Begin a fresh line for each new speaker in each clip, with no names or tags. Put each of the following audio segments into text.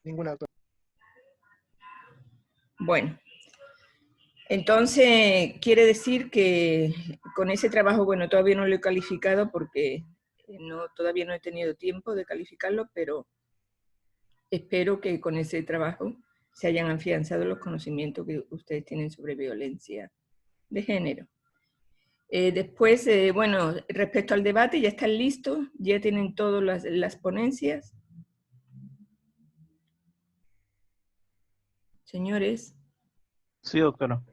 Ninguna, doctora.
Bueno, entonces quiere decir que con ese trabajo, bueno, todavía no lo he calificado porque todavía no he tenido tiempo de calificarlo, pero espero que con ese trabajo se hayan afianzado los conocimientos que ustedes tienen sobre violencia de género. Después, bueno, respecto al debate, ya están listos, ya tienen todas las ponencias. Señores.
Sí, doctora.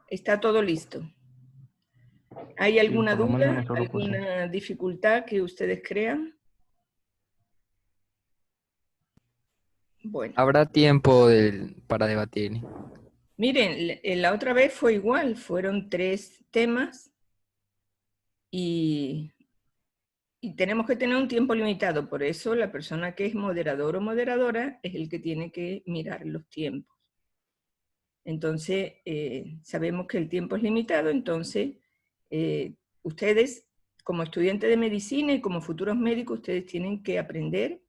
Está todo listo. ¿Hay
Sí,
alguna
por lo menos en
duda,
nuestro grupo, sí.
alguna dificultad que ustedes crean? Bueno.
¿Habrá tiempo para debatir?
Miren, la otra vez fue igual, fueron 3 temas y tenemos que tener un tiempo limitado, por eso la persona que es moderador o moderadora es el que tiene que mirar los tiempos. Entonces, sabemos que el tiempo es limitado, entonces ustedes, como estudiantes de medicina y como futuros médicos, ustedes tienen que aprender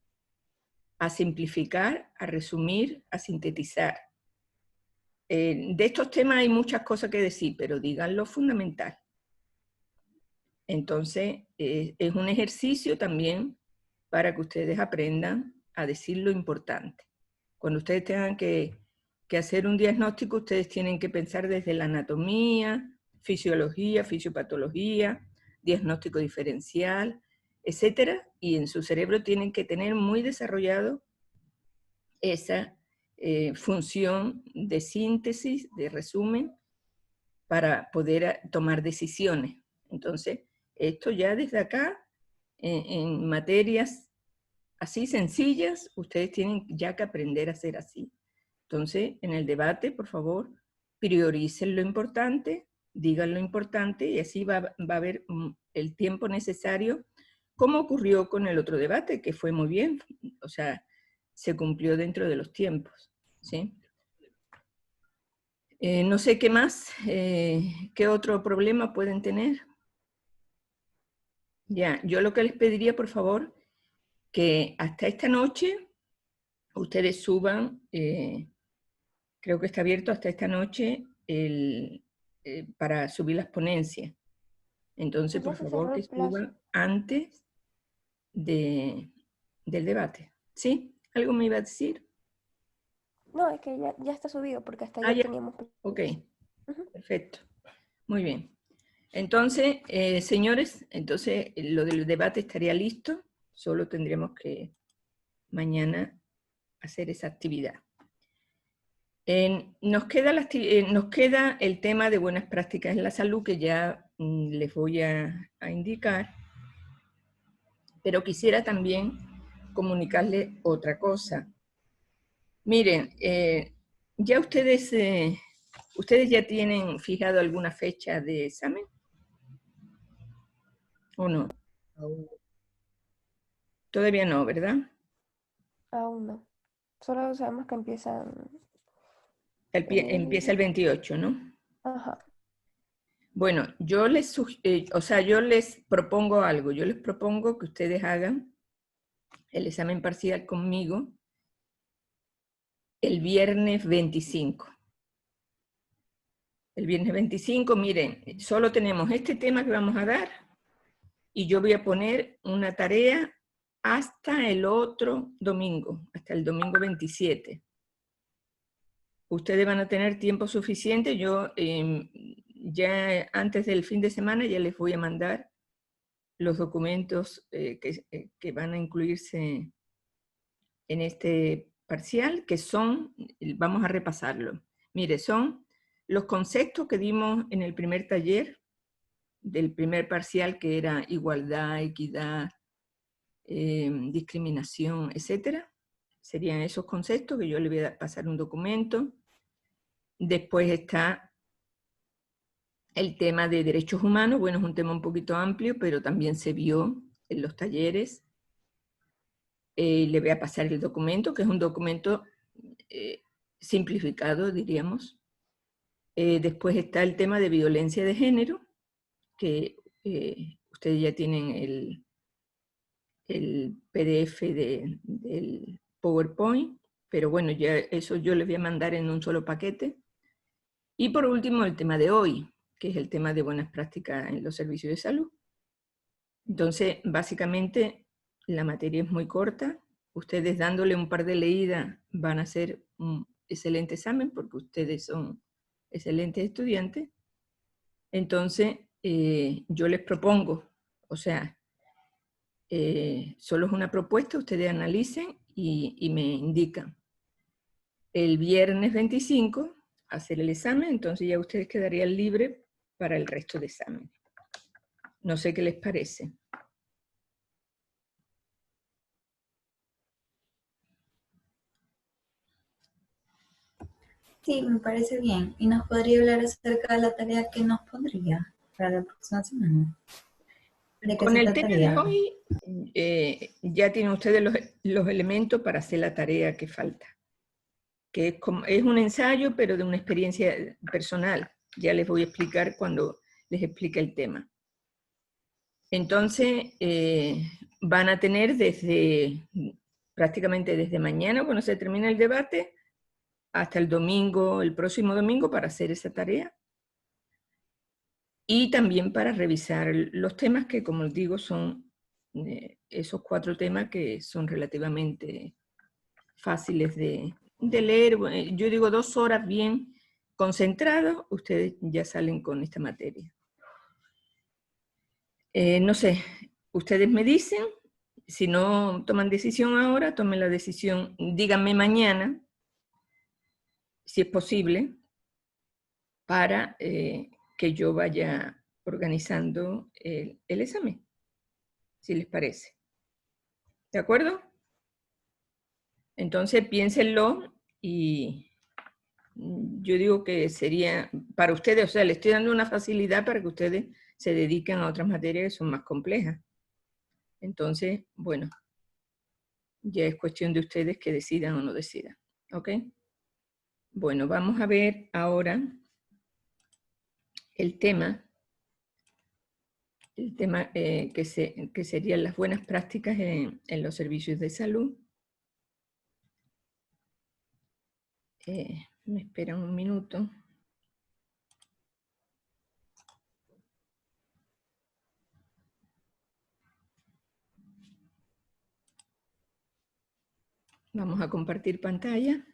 a simplificar, a resumir, a sintetizar. De estos temas hay muchas cosas que decir, pero digan lo fundamental. Entonces, es un ejercicio también para que ustedes aprendan a decir lo importante. Cuando ustedes tengan que hacer un diagnóstico, ustedes tienen que pensar desde la anatomía, fisiología, fisiopatología, diagnóstico diferencial, etcétera, y en su cerebro tienen que tener muy desarrollado esa función de síntesis, de resumen, para poder tomar decisiones. Entonces, esto ya desde acá, en materias así sencillas, ustedes tienen ya que aprender a hacer así. Entonces, en el debate, por favor, prioricen lo importante, digan lo importante, y así va a haber el tiempo necesario, como ocurrió con el otro debate, que fue muy bien, o sea, se cumplió dentro de los tiempos, ¿sí? No sé qué más, qué otro problema pueden tener. Ya, yo lo que les pediría, por favor, que hasta esta noche ustedes suban, creo que está abierto hasta esta noche para subir las ponencias. Entonces, por favor, que suban antes del debate. ¿Sí? ¿Algo me iba a decir?
No, es que ya está subido, porque hasta
Ah,
ayer
ya.
teníamos...
Ok, perfecto. Muy bien. Entonces, señores, entonces lo del debate estaría listo, solo tendremos que mañana hacer esa actividad. Nos queda el tema de buenas prácticas en la salud, que ya les voy a indicar, pero quisiera también comunicarles otra cosa. Miren, ya ustedes ya tienen fijado alguna fecha de examen, ¿o no? Todavía no, ¿verdad?
Aún no. Solo sabemos que empiezan...
Empieza el 28, ¿no?
Ajá.
Bueno, yo les propongo algo. Yo les propongo que ustedes hagan el examen parcial conmigo el viernes 25. El viernes 25, miren, solo tenemos este tema que vamos a dar y yo voy a poner una tarea hasta el otro domingo, hasta el domingo 27. Ustedes van a tener tiempo suficiente. Yo ya antes del fin de semana ya les voy a mandar los documentos que van a incluirse en este parcial, que son, vamos a repasarlo. Mire, son los conceptos que dimos en el primer taller, del primer parcial, que era igualdad, equidad, discriminación, etcétera. Serían esos conceptos que yo le voy a pasar un documento. Después está el tema de derechos humanos. Bueno, es un tema un poquito amplio, pero también se vio en los talleres. Le voy a pasar el documento, que es un documento simplificado, diríamos. Después está el tema de violencia de género, que ustedes ya tienen el PDF del PowerPoint, pero bueno, ya eso yo les voy a mandar en un solo paquete. Y por último, el tema de hoy, que es el tema de buenas prácticas en los servicios de salud. Entonces, básicamente, la materia es muy corta. Ustedes dándole un par de leídas van a hacer un excelente examen porque ustedes son excelentes estudiantes. Entonces, yo les propongo, o sea, solo es una propuesta, ustedes analicen y me indican. El viernes 25 hacer el examen, entonces ya ustedes quedarían libres para el resto de examen. No sé qué les parece.
Sí, me parece bien. ¿Y nos podría hablar acerca de la tarea que nos pondría para la próxima semana? ¿De qué
Con
se
el tema de
trataría?
hoy, ya tienen ustedes los elementos para hacer la tarea que falta. Que es un ensayo, pero de una experiencia personal. Ya les voy a explicar cuando les explique el tema. Entonces, van a tener prácticamente desde mañana, cuando se termine el debate, hasta el domingo, el próximo domingo, para hacer esa tarea. Y también para revisar los temas que, como les digo, son esos 4 temas que son relativamente fáciles de leer. Yo digo 2 horas bien concentrados, ustedes ya salen con esta materia. No sé, ustedes me dicen, si no toman decisión ahora, tomen la decisión, díganme mañana, si es posible, para que yo vaya organizando el examen, si les parece. ¿De acuerdo? Entonces piénsenlo y yo digo que sería para ustedes, o sea, les estoy dando una facilidad para que ustedes se dediquen a otras materias que son más complejas. Entonces, bueno, ya es cuestión de ustedes que decidan o no decidan. ¿Ok? Bueno, vamos a ver ahora el tema que serían las buenas prácticas en los servicios de salud. Me esperan un minuto. Vamos a compartir pantalla.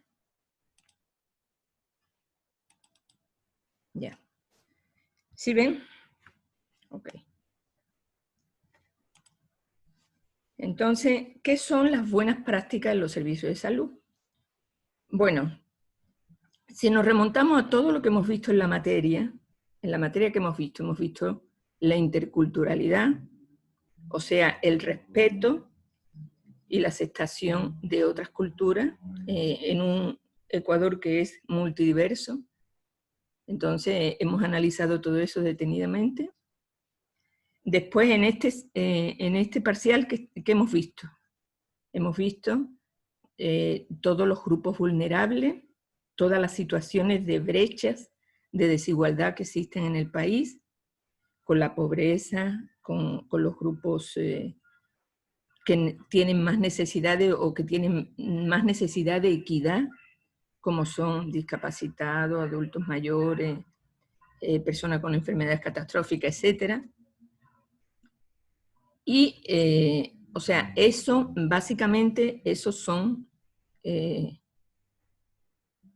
Ya. ¿Sí ven? Ok. Entonces, ¿qué son las buenas prácticas en los servicios de salud? Bueno, si nos remontamos a todo lo que hemos visto en la materia que hemos visto la interculturalidad, o sea, el respeto y la aceptación de otras culturas en un Ecuador que es multidiverso. Entonces, hemos analizado todo eso detenidamente. Después, en este parcial, ¿qué hemos visto? Hemos visto todos los grupos vulnerables, todas las situaciones de brechas, de desigualdad que existen en el país, con la pobreza, con los grupos que tienen más necesidades o que tienen más necesidad de equidad, como son discapacitados, adultos mayores, personas con enfermedades catastróficas, etc. Y, o sea, eso, básicamente, esos son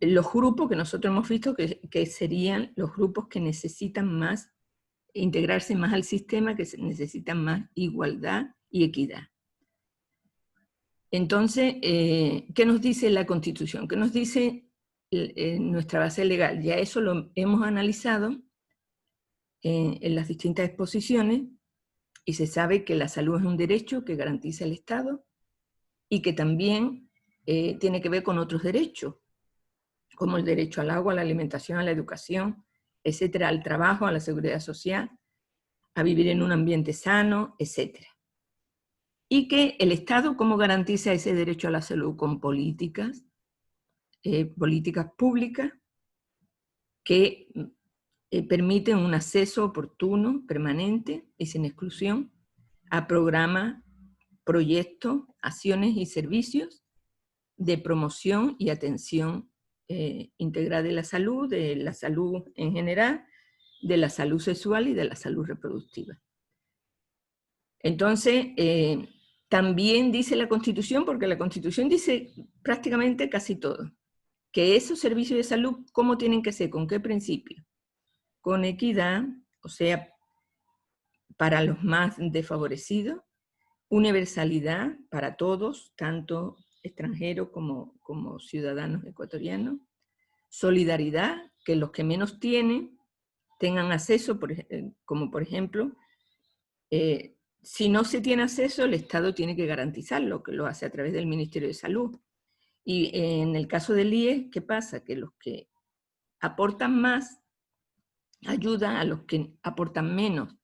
los grupos que nosotros hemos visto que serían los grupos que necesitan más integrarse más al sistema, que necesitan más igualdad y equidad. Entonces, ¿qué nos dice la Constitución? ¿Qué nos dice nuestra base legal? Ya eso lo hemos analizado en las distintas exposiciones y se sabe que la salud es un derecho que garantiza el Estado y que también tiene que ver con otros derechos, como el derecho al agua, a la alimentación, a la educación, etcétera, al trabajo, a la seguridad social, a vivir en un ambiente sano, etcétera. Y que el Estado, ¿cómo garantiza ese derecho a la salud? Con políticas públicas que permiten un acceso oportuno, permanente y sin exclusión a programas, proyectos, acciones y servicios de promoción y atención integral de la salud en general, de la salud sexual y de la salud reproductiva. Entonces, también dice la Constitución, porque la Constitución dice prácticamente casi todo, que esos servicios de salud, ¿cómo tienen que ser? ¿Con qué principio? Con equidad, o sea, para los más desfavorecidos, universalidad para todos, tanto extranjeros como ciudadanos ecuatorianos, solidaridad, que los que menos tienen tengan acceso, como por ejemplo, si no se tiene acceso, el Estado tiene que garantizarlo, que lo hace a través del Ministerio de Salud. Y en el caso del IES, ¿qué pasa? Que los que aportan más ayudan a los que aportan menos.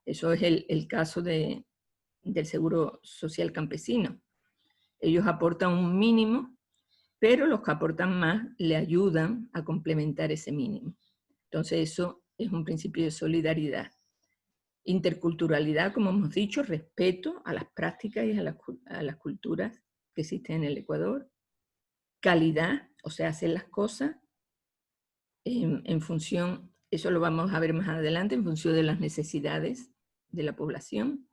Eso es el caso del Seguro Social Campesino. Ellos aportan un mínimo, pero los que aportan más le ayudan a complementar ese mínimo. Entonces eso es un principio de solidaridad. Interculturalidad, como hemos dicho, respeto a las prácticas y a las culturas que existen en el Ecuador. Calidad, o sea, hacer las cosas en función, eso lo vamos a ver más adelante, en función de las necesidades de la población.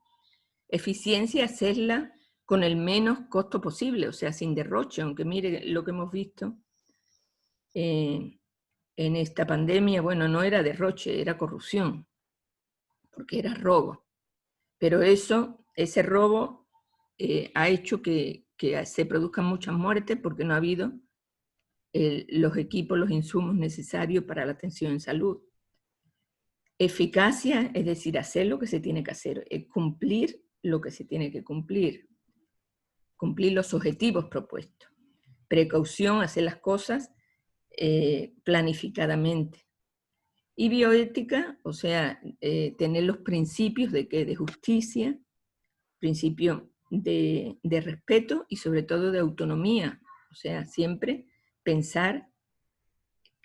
Eficiencia, hacerla con el menos costo posible, o sea, sin derroche, aunque mire lo que hemos visto en esta pandemia, bueno, no era derroche, era corrupción, porque era robo. Pero ese robo ha hecho que se produzcan muchas muertes porque no ha habido los equipos, los insumos necesarios para la atención en salud. Eficacia, es decir, hacer lo que se tiene que hacer, cumplir lo que se tiene que cumplir los objetivos propuestos. Precaución, hacer las cosas planificadamente. Y bioética, o sea, tener los principios de justicia, principio de respeto y sobre todo de autonomía, o sea, siempre pensar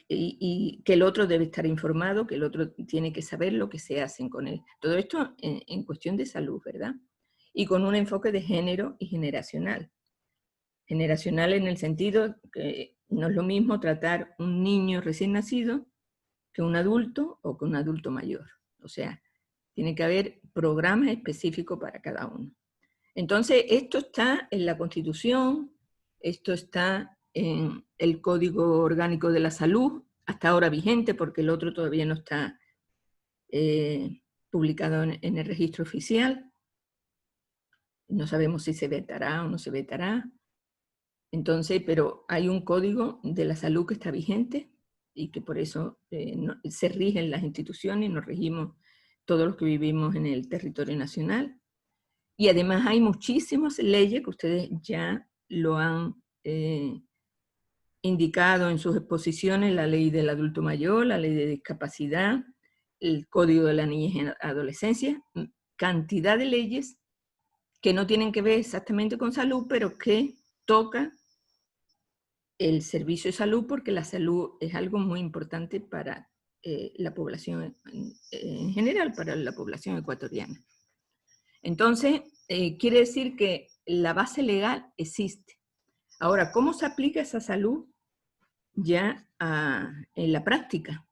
y que el otro debe estar informado, que el otro tiene que saber lo que se hace con él. Todo esto en cuestión de salud, ¿verdad? Y con un enfoque de género y generacional. Generacional en el sentido que no es lo mismo tratar un niño recién nacido que un adulto o que un adulto mayor. O sea, tiene que haber programas específicos para cada uno. Entonces, esto está en la Constitución, esto está en el Código Orgánico de la Salud, hasta ahora vigente, porque el otro todavía no está publicado en el registro oficial. No sabemos si se vetará o no se vetará. Entonces, pero hay un Código de la Salud que está vigente y que por eso se rigen las instituciones y nos regimos todos los que vivimos en el territorio nacional. Y además hay muchísimas leyes que ustedes ya lo han indicado en sus exposiciones, la ley del adulto mayor, la ley de discapacidad, el Código de la Niñez y Adolescencia, cantidad de leyes que no tienen que ver exactamente con salud, pero que tocan el servicio de salud, porque la salud es algo muy importante para la población en general, para la población ecuatoriana. Entonces, quiere decir que la base legal existe. Ahora, ¿cómo se aplica esa salud ya en la práctica?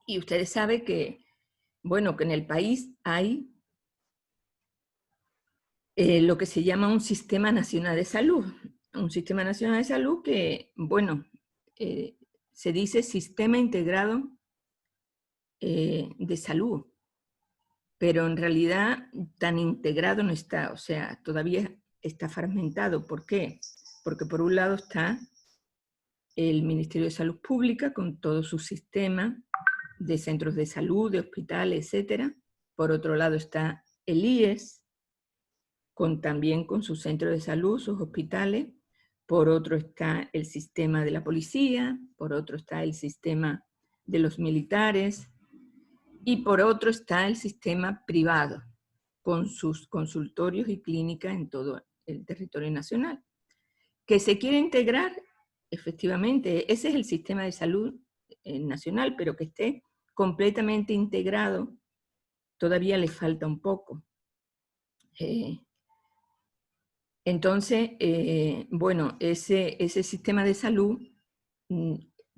Y ustedes saben que, bueno, que en el país hay lo que se llama un Sistema Nacional de Salud. Un Sistema Nacional de Salud que, bueno, se dice Sistema Integrado de Salud, pero en realidad tan integrado no está, o sea, todavía está fragmentado. ¿Por qué? Porque por un lado está el Ministerio de Salud Pública con todo su sistema de centros de salud, de hospitales, etc. Por otro lado está el IES, también con su centro de salud, sus hospitales. Por otro está el sistema de la policía, por otro está el sistema de los militares, y por otro está el sistema privado, con sus consultorios y clínicas en todo el territorio nacional. Que se quiere integrar, efectivamente, ese es el sistema de salud nacional, pero que esté completamente integrado, todavía le falta un poco. En Entonces, bueno, ese sistema de salud,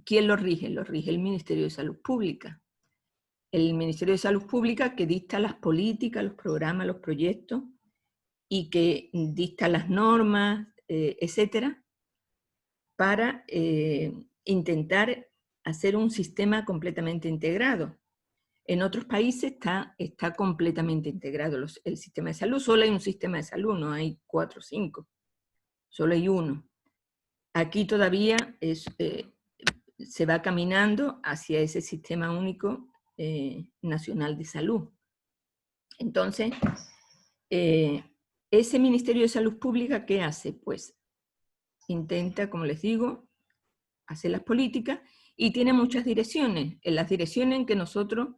¿quién lo rige? Lo rige el Ministerio de Salud Pública. El Ministerio de Salud Pública que dicta las políticas, los programas, los proyectos y que dicta las normas, etcétera, para intentar hacer un sistema completamente integrado. En otros países está completamente integrado el sistema de salud. Solo hay un sistema de salud, no hay 4 o 5. Solo hay uno. Aquí todavía se va caminando hacia ese sistema único nacional de salud. Entonces, ese Ministerio de Salud Pública, ¿qué hace? Pues intenta, como les digo, hacer las políticas y tiene muchas direcciones. En las direcciones en que nosotros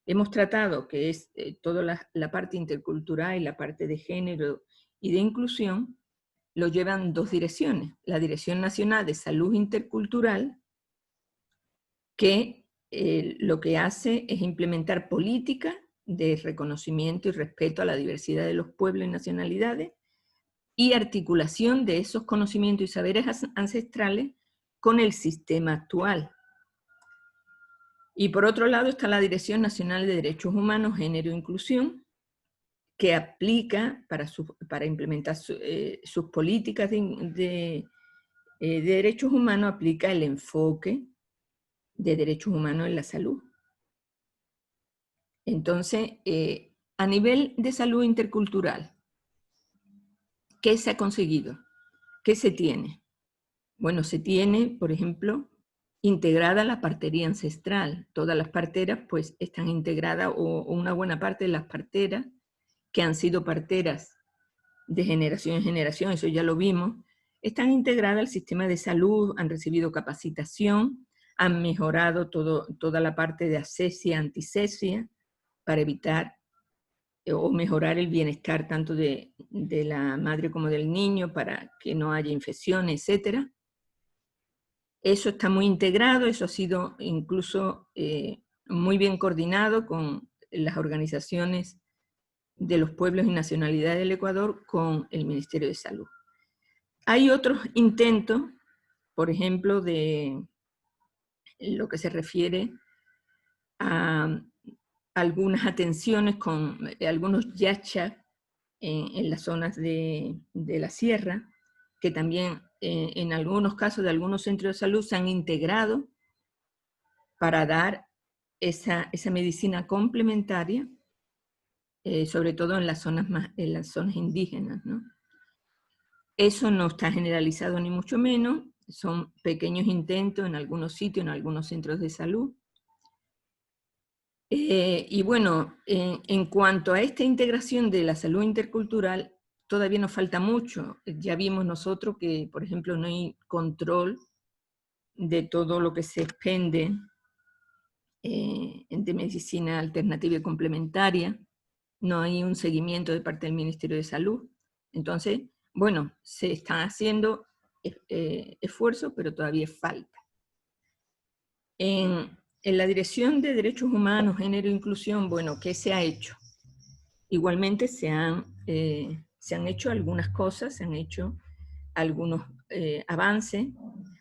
hemos tratado, que es toda la parte intercultural y la parte de género y de inclusión, lo llevan 2 direcciones. La Dirección Nacional de Salud Intercultural, que lo que hace es implementar políticas de reconocimiento y respeto a la diversidad de los pueblos y nacionalidades y articulación de esos conocimientos y saberes ancestrales con el sistema actual. Y por otro lado está la Dirección Nacional de Derechos Humanos, Género e Inclusión, que aplica para implementar sus políticas de derechos humanos, aplica el enfoque de derechos humanos en la salud. Entonces, a nivel de salud intercultural, ¿qué se ha conseguido? ¿Qué se tiene? Bueno, se tiene, por ejemplo, integrada la partería ancestral. Todas las parteras pues están integradas, o una buena parte de las parteras que han sido parteras de generación en generación, eso ya lo vimos, están integradas al sistema de salud, han recibido capacitación, han mejorado toda la parte de asepsia, antisepsia, para evitar o mejorar el bienestar tanto de la madre como del niño, para que no haya infecciones, etc. Eso está muy integrado, eso ha sido incluso muy bien coordinado con las organizaciones de los pueblos y nacionalidades del Ecuador con el Ministerio de Salud. Hay otros intentos, por ejemplo, de lo que se refiere a algunas atenciones con algunos yachas en las zonas de la sierra, que también en algunos casos de algunos centros de salud se han integrado para dar esa medicina complementaria, sobre todo en las zonas indígenas, ¿no? Eso no está generalizado ni mucho menos, son pequeños intentos en algunos sitios, en algunos centros de salud. Y bueno, en cuanto a esta integración de la salud intercultural, todavía nos falta mucho. Ya vimos nosotros que, por ejemplo, no hay control de todo lo que se expende de medicina alternativa y complementaria, no hay un seguimiento de parte del Ministerio de Salud. Entonces, bueno, se están haciendo esfuerzos, pero todavía falta. En la Dirección de Derechos Humanos, Género e Inclusión, bueno, ¿qué se ha hecho? Igualmente se han hecho algunas cosas, se han hecho algunos avances.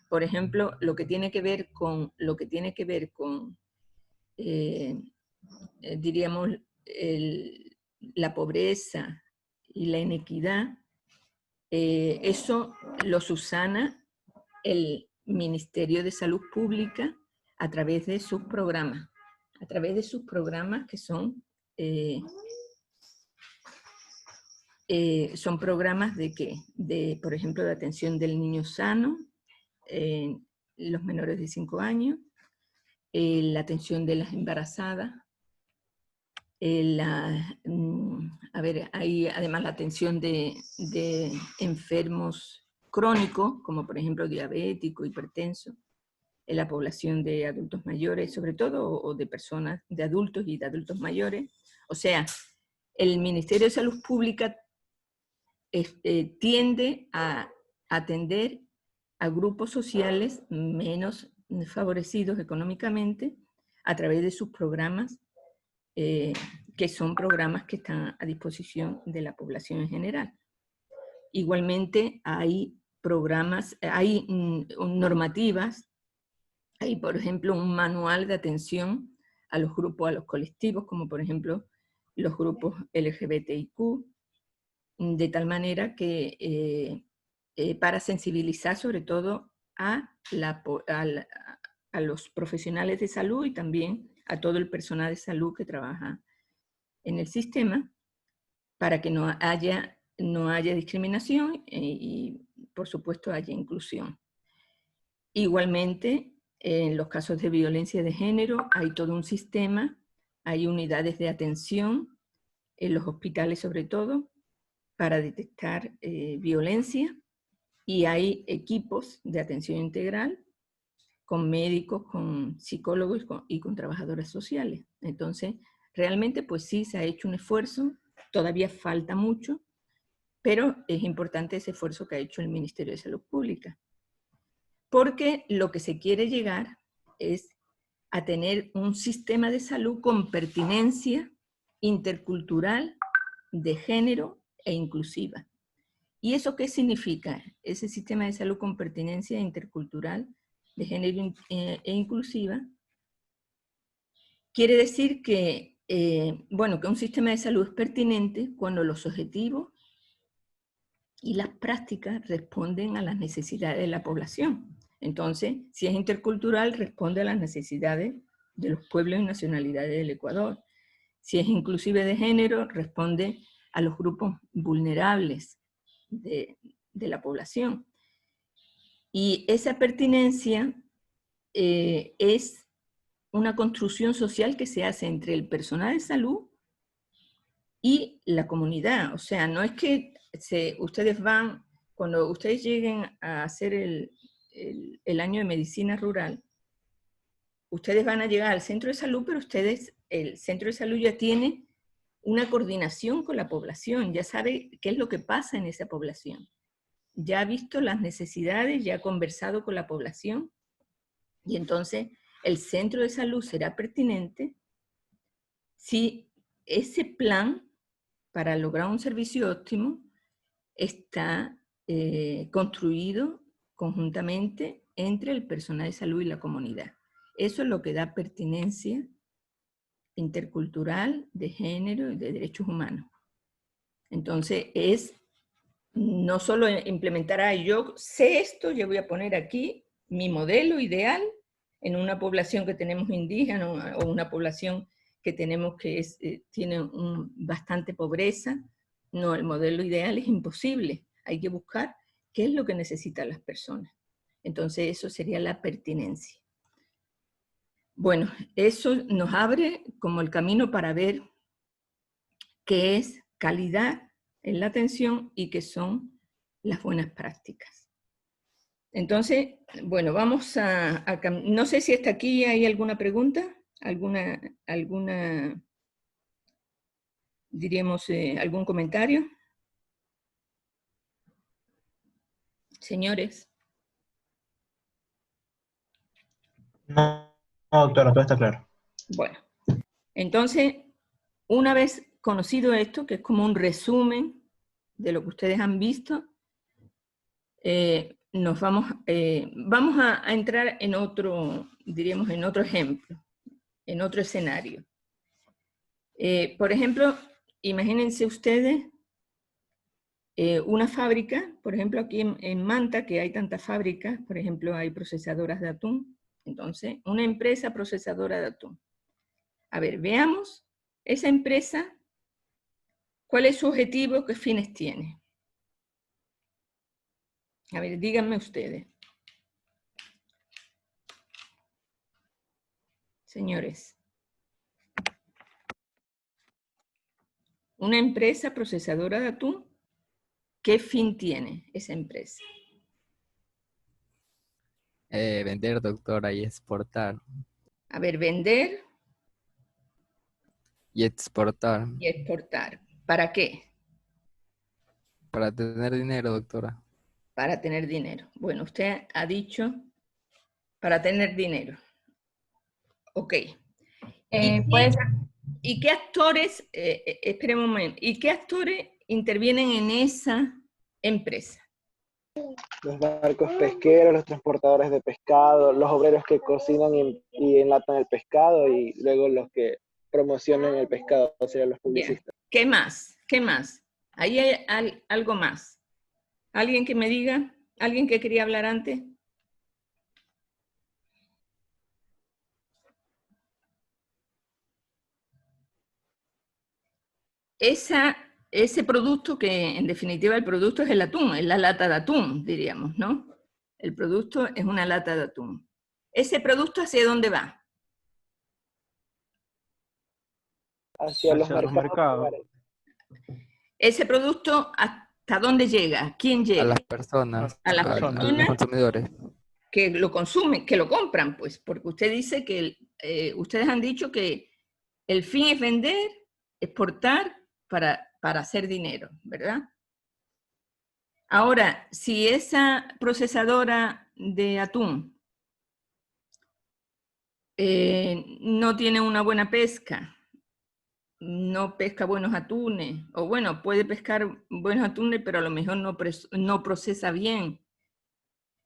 Por ejemplo, lo que tiene que ver con diríamos, la pobreza y la inequidad, eso lo subsana el Ministerio de Salud Pública a través de sus programas, que son programas de ¿qué? Por ejemplo, de atención del niño sano, los menores de 5 años, la atención de las embarazadas, hay además la atención de enfermos crónicos, como por ejemplo diabético, hipertenso, en la población de adultos mayores, sobre todo, o de personas, de adultos y de adultos mayores. O sea, el Ministerio de Salud Pública tiende a atender a grupos sociales menos favorecidos económicamente a través de sus programas, que son programas que están a disposición de la población en general. Igualmente hay programas, hay normativas, hay por ejemplo un manual de atención a los grupos, a los colectivos, como por ejemplo los grupos LGBTIQ, de tal manera que para sensibilizar sobre todo a los profesionales de salud y también a todo el personal de salud que trabaja en el sistema, para que no haya discriminación y por supuesto haya inclusión. Igualmente, en los casos de violencia de género hay todo un sistema, hay unidades de atención, en los hospitales sobre todo, para detectar violencia, y hay equipos de atención integral con médicos, con psicólogos y con trabajadoras sociales. Entonces, realmente pues sí se ha hecho un esfuerzo, todavía falta mucho, pero es importante ese esfuerzo que ha hecho el Ministerio de Salud Pública. Porque lo que se quiere llegar es a tener un sistema de salud con pertinencia intercultural, de género e inclusiva. ¿Y eso qué significa? Ese sistema de salud con pertinencia intercultural, de género e inclusiva, quiere decir que, que un sistema de salud es pertinente cuando los objetivos y las prácticas responden a las necesidades de la población. Entonces, si es intercultural, responde a las necesidades de los pueblos y nacionalidades del Ecuador. Si es inclusive de género, responde a los grupos vulnerables de la población. Y esa pertinencia es una construcción social que se hace entre el personal de salud y la comunidad. O sea, no es que ustedes van, cuando ustedes lleguen a hacer el año de medicina rural, ustedes van a llegar al centro de salud, pero el centro de salud ya tiene una coordinación con la población, ya sabe qué es lo que pasa en esa población. Ya ha visto las necesidades, ya ha conversado con la población, y entonces el centro de salud será pertinente si ese plan para lograr un servicio óptimo está construido conjuntamente entre el personal de salud y la comunidad. Eso es lo que da pertinencia intercultural, de género y de derechos humanos. Entonces es no solo implementar, yo sé esto, yo voy a poner aquí mi modelo ideal en una población que tenemos indígena o una población que tenemos que tiene bastante pobreza. No, el modelo ideal es imposible. Hay que buscar qué es lo que necesitan las personas. Entonces eso sería la pertinencia. Bueno, eso nos abre como el camino para ver qué es calidad en la atención y qué son las buenas prácticas. Entonces, bueno, vamos no sé si hasta aquí hay alguna pregunta, diríamos, algún comentario. Señores.
No, doctora, todo está claro.
Bueno, entonces, una vez conocido esto, que es como un resumen de lo que ustedes han visto, vamos a entrar en otro, diríamos, en otro ejemplo, en otro escenario. Por ejemplo, imagínense ustedes una fábrica, por ejemplo, aquí en Manta, que hay tantas fábricas, por ejemplo, hay procesadoras de atún. Entonces, una empresa procesadora de atún. A ver, veamos esa empresa, ¿cuál es su objetivo? ¿Qué fines tiene? A ver, díganme ustedes. Señores. Una empresa procesadora de atún, ¿qué fin tiene esa empresa?
Vender, doctora, y exportar.
A ver, vender
Y exportar.
y exportar. ¿Para qué?
Para tener dinero, doctora.
Para tener dinero. Bueno, usted ha dicho para tener dinero. Ok. ¿Y qué actores, esperen un momento, y qué actores intervienen en esa empresa.
Los barcos pesqueros, los transportadores de pescado, los obreros que cocinan y enlatan el pescado y luego los que promocionan el pescado, o sea, los publicistas.
¿Qué más? ¿Qué más? Ahí hay algo más. ¿Alguien que me diga? ¿Alguien que quería hablar antes? Ese producto que en definitiva el producto es el atún, es la lata de atún, diríamos, ¿no? El producto es una lata de atún. ¿Ese producto hacia dónde va?
Hacia los
Hacia los
mercados.
mercados.
¿Ese producto hasta dónde llega? ¿Quién llega?
A las personas,
A las
a los
personas
consumidores.
que lo consumen, que lo compran, pues, porque usted dice que ustedes han dicho que el fin es vender, exportar para hacer dinero, ¿verdad? Ahora, si esa procesadora de atún no tiene una buena pesca, no pesca buenos atunes, o bueno, puede pescar buenos atunes, pero a lo mejor no procesa bien,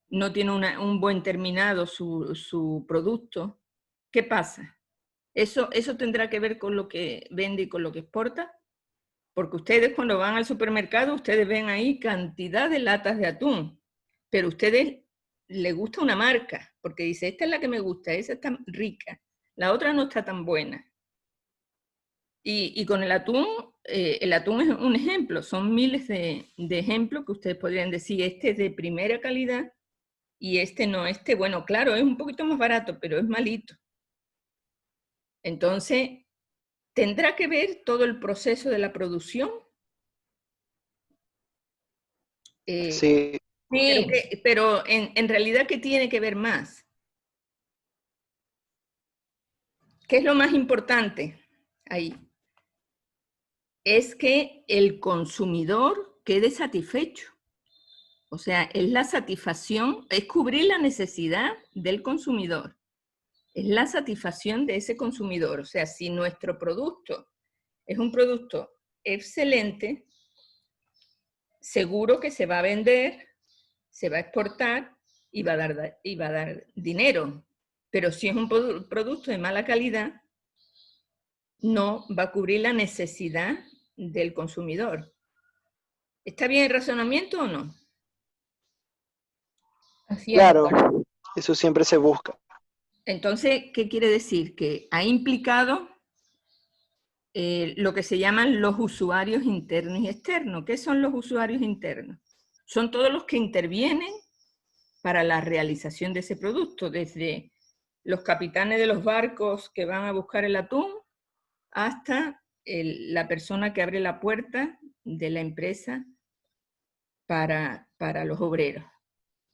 no tiene un buen terminado su producto, ¿qué pasa? ¿Eso tendrá que ver con lo que vende y con lo que exporta? Porque ustedes cuando van al supermercado, ustedes ven ahí cantidad de latas de atún, pero a ustedes les gusta una marca, porque dice, esta es la que me gusta, esa está rica, la otra no está tan buena. Y con el atún es un ejemplo, son miles de ejemplos que ustedes podrían decir, este es de primera calidad y este no, bueno, claro, es un poquito más barato, pero es malito. Entonces, ¿tendrá que ver todo el proceso de la producción?
Sí.
Pero en realidad, ¿qué tiene que ver más? ¿Qué es lo más importante ahí? Es que el consumidor quede satisfecho. O sea, es la satisfacción, es cubrir la necesidad del consumidor. Es la satisfacción de ese consumidor. O sea, si nuestro producto es un producto excelente, seguro que se va a vender, se va a exportar y va a dar dinero. Pero si es un producto de mala calidad, no va a cubrir la necesidad del consumidor. ¿Está bien el razonamiento o no?
Así es,
Claro,
doctora.
eso siempre se busca.
Entonces, ¿qué quiere decir? Que ha implicado lo que se llaman los usuarios internos y externos. ¿Qué son los usuarios internos? Son todos los que intervienen para la realización de ese producto, desde los capitanes de los barcos que van a buscar el atún hasta la persona que abre la puerta de la empresa para los obreros.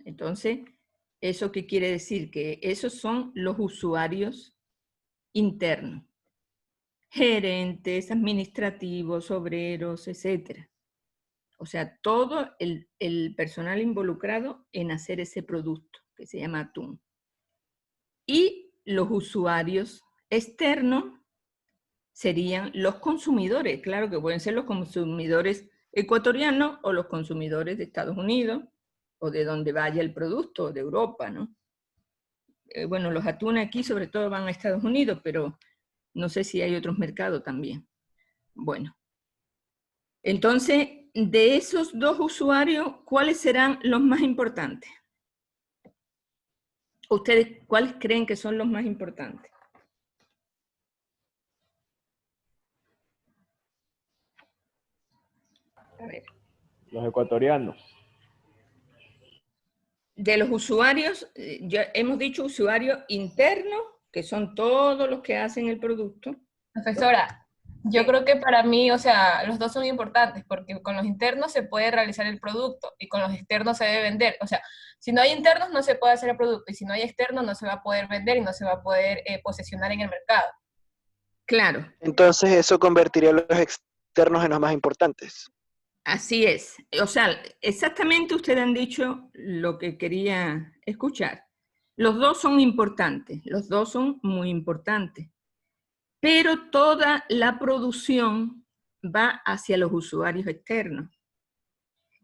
Entonces, ¿eso qué quiere decir? Que esos son los usuarios internos. Gerentes, administrativos, obreros, etc. O sea, todo el personal involucrado en hacer ese producto, que se llama atún. Y los usuarios externos serían los consumidores. Claro que pueden ser los consumidores ecuatorianos o los consumidores de Estados Unidos o de donde vaya el producto, de Europa, ¿no? Bueno, los atunes aquí sobre todo van a Estados Unidos, pero no sé si hay otros mercados también. Bueno, entonces, de esos dos usuarios, ¿cuáles serán los más importantes? ¿Ustedes cuáles creen que son los más importantes? A ver.
Los ecuatorianos.
De los usuarios, ya hemos dicho usuarios internos, que son todos los que hacen el producto.
Profesora, yo creo que para mí, o sea, los dos son importantes, porque con los internos se puede realizar el producto y con los externos se debe vender. O sea, si no hay internos no se puede hacer el producto y si no hay externos no se va a poder vender y no se va a poder posesionar en el mercado.
Claro,
Entonces eso convertiría a los externos en los más importantes.
así es. O sea, exactamente ustedes han dicho lo que quería escuchar. Los dos son importantes, los dos son muy importantes. Pero toda la producción va hacia los usuarios externos.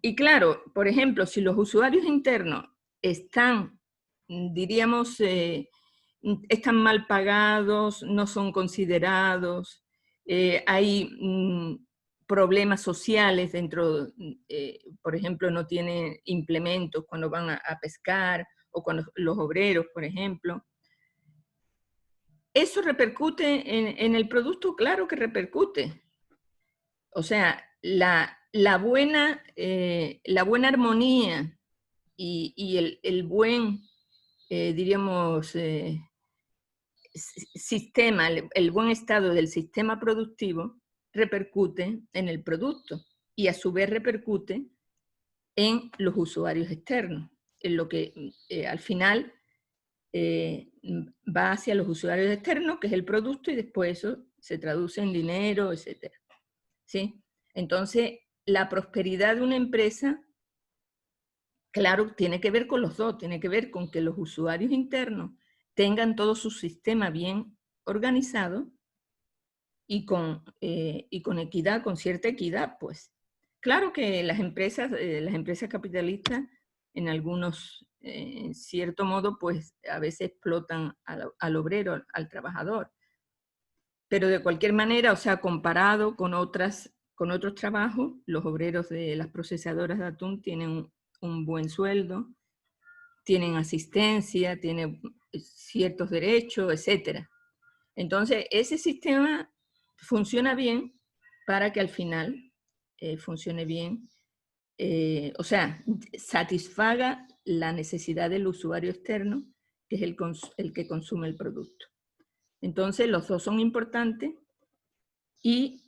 Y claro, por ejemplo, si los usuarios internos están, diríamos, están mal pagados, no son considerados, hay problemas sociales dentro, por ejemplo, no tienen implementos cuando van a pescar, o cuando los obreros, por ejemplo. ¿Eso repercute en el producto? Claro que repercute. O sea, la buena armonía y el buen, diríamos, sistema, el buen estado del sistema productivo repercute en el producto y a su vez repercute en los usuarios externos, en lo que al final va hacia los usuarios externos, que es el producto, y después eso se traduce en dinero, etc. ¿Sí? Entonces, la prosperidad de una empresa, claro, tiene que ver con los dos, tiene que ver con que los usuarios internos tengan todo su sistema bien organizado y con equidad, con cierta equidad, pues. Claro que las empresas capitalistas, en algunos, en cierto modo, pues a veces explotan al obrero, al trabajador. Pero de cualquier manera, o sea, comparado con otros trabajos, los obreros de las procesadoras de atún tienen un buen sueldo, tienen asistencia, tienen ciertos derechos, etc. Entonces, ese sistema funciona bien para que al final funcione bien, o sea, satisfaga la necesidad del usuario externo, que es el que consume el producto. Entonces, los dos son importantes y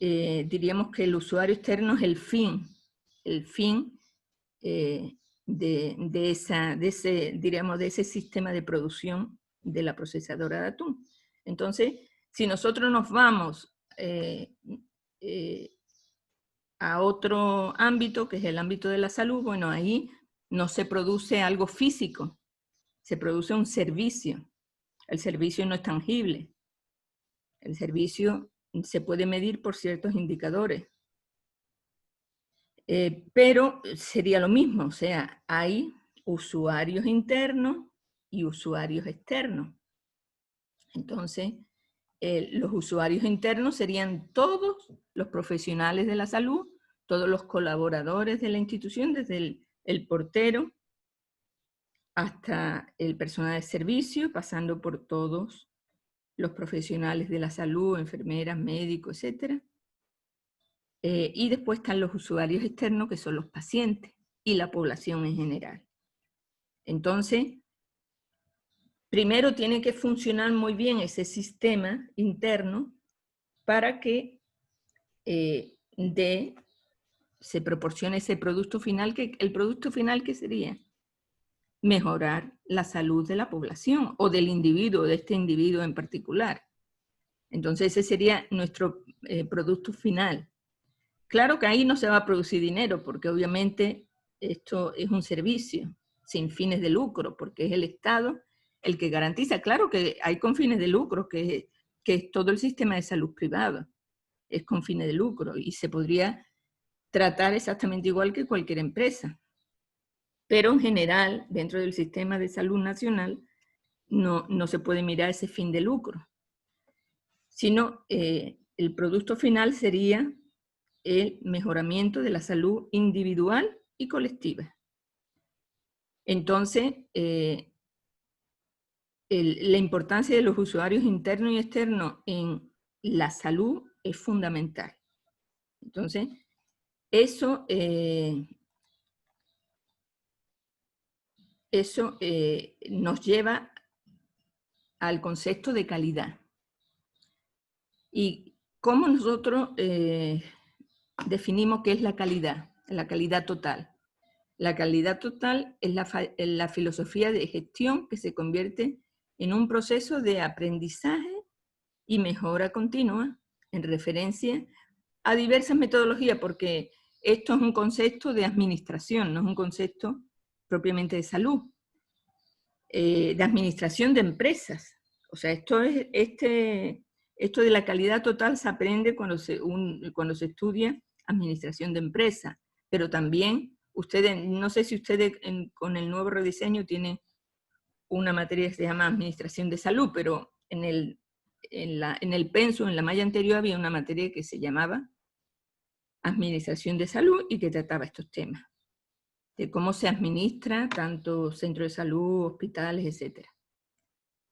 diríamos que el usuario externo es el fin de ese sistema de producción de la procesadora de atún. Entonces, si nosotros nos vamos a otro ámbito, que es el ámbito de la salud, bueno, ahí no se produce algo físico, se produce un servicio. El servicio no es tangible. El servicio se puede medir por ciertos indicadores. Pero sería lo mismo, o sea, hay usuarios internos y usuarios externos. Entonces, los usuarios internos serían todos los profesionales de la salud, todos los colaboradores de la institución, desde el portero hasta el personal de servicio, pasando por todos los profesionales de la salud, enfermeras, médicos, etc. Y después están los usuarios externos, que son los pacientes y la población en general. Entonces, primero tiene que funcionar muy bien ese sistema interno para que se proporcione ese producto final, el producto final que sería mejorar la salud de la población o del individuo, de este individuo en particular. Entonces ese sería nuestro producto final. Claro que ahí no se va a producir dinero, porque obviamente esto es un servicio sin fines de lucro, porque es el Estado el que garantiza. Claro que hay con fines de lucro, que es todo el sistema de salud privado, es con fines de lucro, y se podría tratar exactamente igual que cualquier empresa. Pero en general, dentro del sistema de salud nacional, no se puede mirar ese fin de lucro, sino el producto final sería el mejoramiento de la salud individual y colectiva. Entonces, la importancia de los usuarios internos y externos en la salud es fundamental. Entonces, eso nos lleva al concepto de calidad. ¿Y cómo nosotros definimos qué es la calidad total? La calidad total es la filosofía de gestión que se convierte en un proceso de aprendizaje y mejora continua en referencia a diversas metodologías, porque esto es un concepto de administración, no es un concepto propiamente de salud, de administración de empresas. O sea, esto de la calidad total se aprende cuando se estudia administración de empresas, pero también ustedes, no sé si ustedes con el nuevo rediseño tienen una materia que se llama Administración de Salud, pero en el pensum, en la malla anterior, había una materia que se llamaba Administración de Salud y que trataba estos temas, de cómo se administra tanto centros de salud, hospitales, etc.,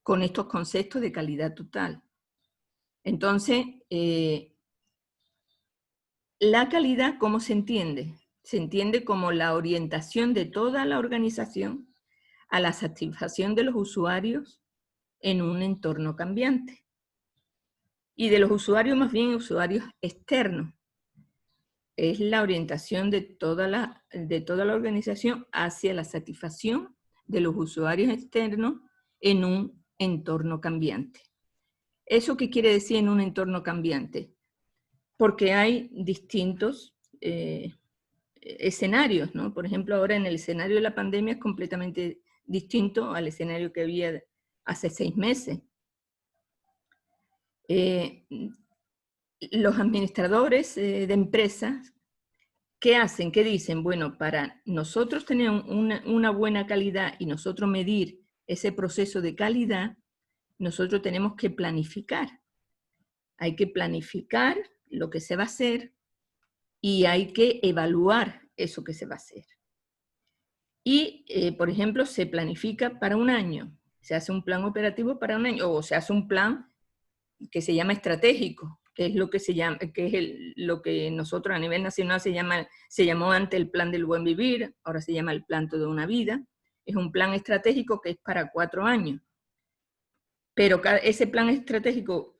con estos conceptos de calidad total. Entonces, la calidad, ¿cómo se entiende? Se entiende como la orientación de toda la organización a la satisfacción de los usuarios en un entorno cambiante. Y de los usuarios, más bien usuarios externos. Es la orientación de toda la organización hacia la satisfacción de los usuarios externos en un entorno cambiante. ¿Eso qué quiere decir en un entorno cambiante? Porque hay distintos escenarios, ¿no? Por ejemplo, ahora en el escenario de la pandemia es completamente distinto al escenario que había hace 6 meses. Los administradores de empresas, ¿qué hacen? ¿Qué dicen? Bueno, para nosotros tener una buena calidad y nosotros medir ese proceso de calidad, nosotros tenemos que planificar. Hay que planificar lo que se va a hacer y hay que evaluar eso que se va a hacer. Y, por ejemplo, se planifica para un año. Se hace un plan operativo para un año, o se hace un plan que se llama estratégico, que es lo que se llama, que es lo que nosotros a nivel nacional se llamó antes el plan del buen vivir, ahora se llama el plan toda una vida. Es un plan estratégico que es para 4 años. Pero ese plan estratégico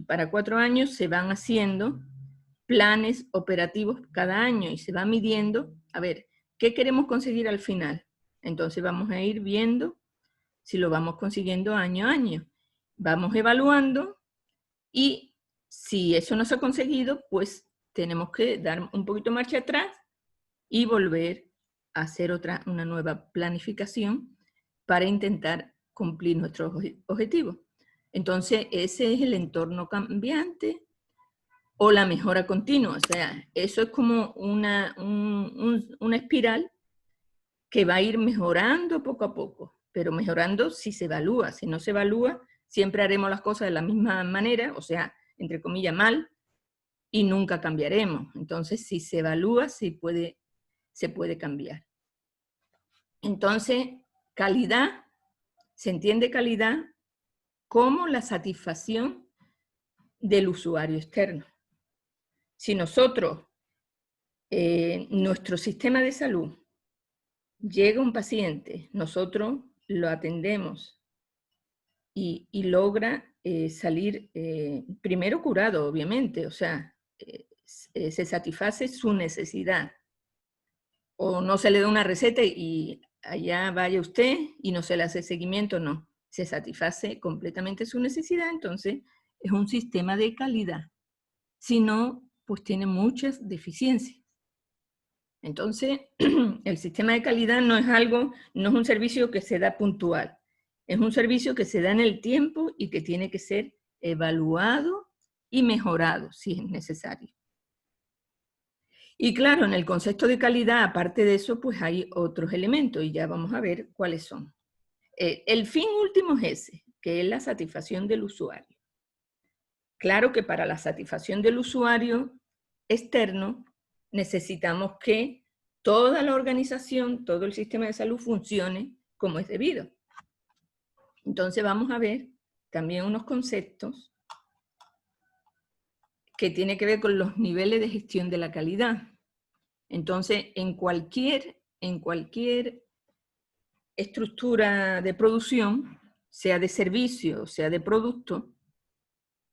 para 4 años se van haciendo planes operativos cada año y se va midiendo, a ver, ¿qué queremos conseguir al final? Entonces vamos a ir viendo si lo vamos consiguiendo año a año. Vamos evaluando y si eso no se ha conseguido, pues tenemos que dar un poquito marcha atrás y volver a hacer una nueva planificación para intentar cumplir nuestros objetivos. Entonces, ese es el entorno cambiante o la mejora continua. O sea, eso es como una espiral que va a ir mejorando poco a poco, pero mejorando si se evalúa. Si no se evalúa, siempre haremos las cosas de la misma manera, o sea, entre comillas, mal, y nunca cambiaremos. Entonces, si se evalúa, se puede cambiar. Entonces, calidad, se entiende calidad como la satisfacción del usuario externo. Si nosotros, nuestro sistema de salud, llega un paciente, nosotros lo atendemos y logra salir primero curado, obviamente, o sea, se satisface su necesidad. O no se le da una receta y allá vaya usted y no se le hace seguimiento, no. Se satisface completamente su necesidad, entonces es un sistema de calidad. Si no, pues tiene muchas deficiencias. Entonces, el sistema de calidad no es un servicio que se da puntual. Es un servicio que se da en el tiempo y que tiene que ser evaluado y mejorado si es necesario. Y claro, en el concepto de calidad, aparte de eso, pues hay otros elementos y ya vamos a ver cuáles son. El fin último es ese, que es la satisfacción del usuario. Claro que para la satisfacción del usuario externo necesitamos que toda la organización, todo el sistema de salud funcione como es debido. Entonces vamos a ver también unos conceptos que tienen que ver con los niveles de gestión de la calidad. Entonces, en cualquier estructura de producción, sea de servicio, sea de producto,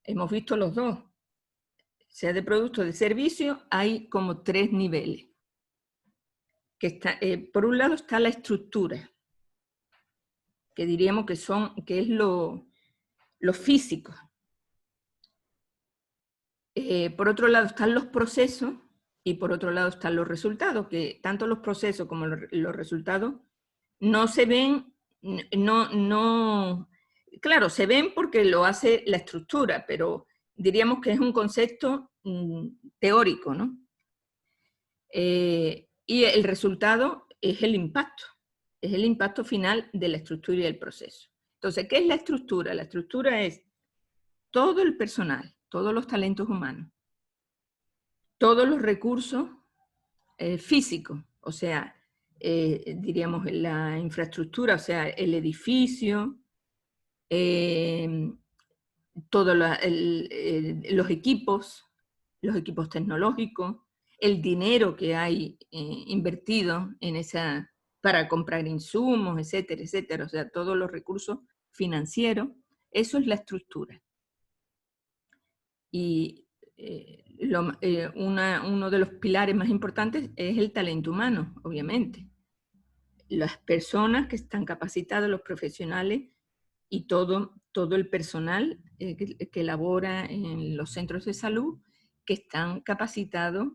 hemos visto los dos, sea de producto o de servicio, hay como 3 niveles. Por un lado está la estructura, que diríamos que es lo físico. Por otro lado están los procesos y por otro lado están los resultados, que tanto los procesos como los resultados no se ven, claro, se ven porque lo hace la estructura, pero diríamos que es un concepto teórico, ¿no? Y el resultado es el impacto final de la estructura y el proceso. Entonces, ¿qué es la estructura? La estructura es todo el personal, todos los talentos humanos, todos los recursos físicos, o sea, diríamos la infraestructura, o sea, el edificio, todos los equipos tecnológicos, el dinero que hay invertido en para comprar insumos, etcétera, etcétera, o sea, todos los recursos financieros, eso es la estructura. Y uno de los pilares más importantes es el talento humano, obviamente. Las personas que están capacitadas, los profesionales y todo el personal que labora en los centros de salud, que están capacitados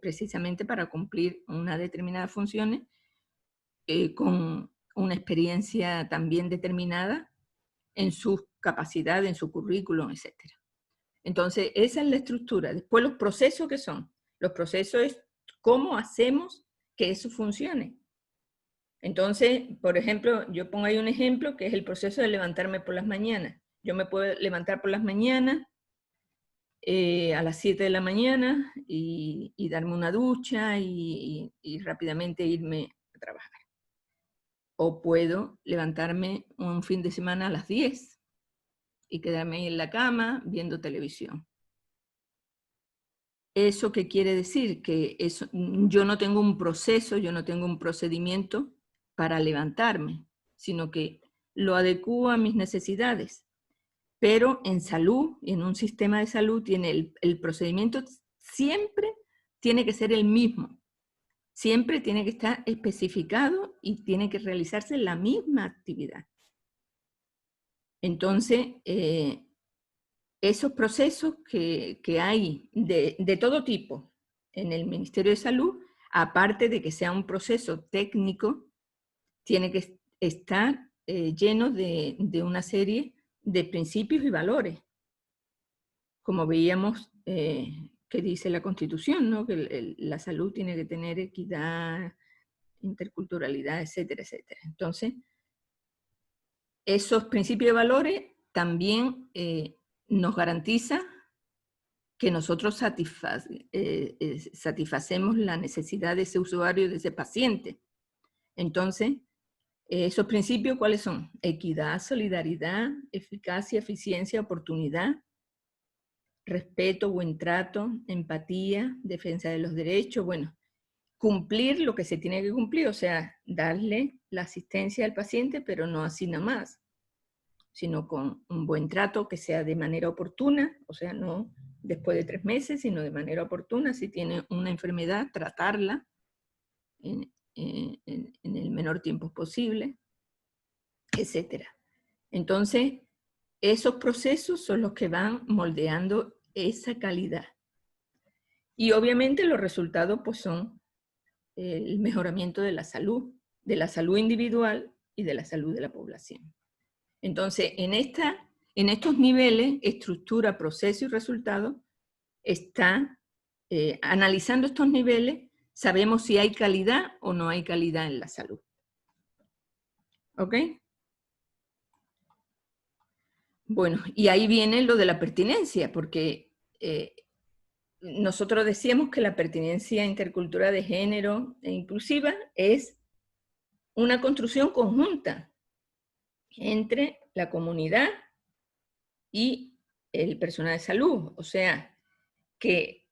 precisamente para cumplir unas determinadas funciones con una experiencia también determinada en sus capacidades, en su currículum, etc. Entonces, esa es la estructura. Después, los procesos, ¿qué son? Los procesos es cómo hacemos que eso funcione. Entonces, por ejemplo, yo pongo ahí un ejemplo que es el proceso de levantarme por las mañanas. Yo me puedo levantar por las mañanas a las 7 de la mañana y darme una ducha y rápidamente irme a trabajar. O puedo levantarme un fin de semana a las 10 y quedarme ahí en la cama viendo televisión. ¿Eso qué quiere decir? Que yo no tengo un proceso, yo no tengo un procedimiento para levantarme, sino que lo adecuo a mis necesidades. Pero en salud, en un sistema de salud, el procedimiento siempre tiene que ser el mismo. Siempre tiene que estar especificado y tiene que realizarse la misma actividad. Entonces, esos procesos que hay de todo tipo en el Ministerio de Salud, aparte de que sea un proceso técnico, tiene que estar lleno de una serie de principios y valores. Como veíamos que dice la Constitución, ¿no? Que la salud tiene que tener equidad, interculturalidad, etcétera, etcétera. Entonces, esos principios y valores también nos garantiza que nosotros satisfacemos la necesidad de ese usuario, de ese paciente. Entonces, esos principios, ¿cuáles son? Equidad, solidaridad, eficacia, eficiencia, oportunidad, respeto, buen trato, empatía, defensa de los derechos, bueno, cumplir lo que se tiene que cumplir, o sea, darle la asistencia al paciente, pero no así nada más, sino con un buen trato que sea de manera oportuna, o sea, no después de 3 meses, sino de manera oportuna. Si tiene una enfermedad, tratarla en el menor tiempo posible, etc. Entonces, esos procesos son los que van moldeando esa calidad. Y obviamente los resultados pues son el mejoramiento de la salud individual y de la salud de la población. Entonces, en estos niveles, estructura, proceso y resultado, analizando estos niveles, sabemos si hay calidad o no hay calidad en la salud. ¿Ok? Bueno, y ahí viene lo de la pertinencia, porque nosotros decíamos que la pertinencia intercultural de género e inclusiva es una construcción conjunta entre la comunidad y el personal de salud, o sea, que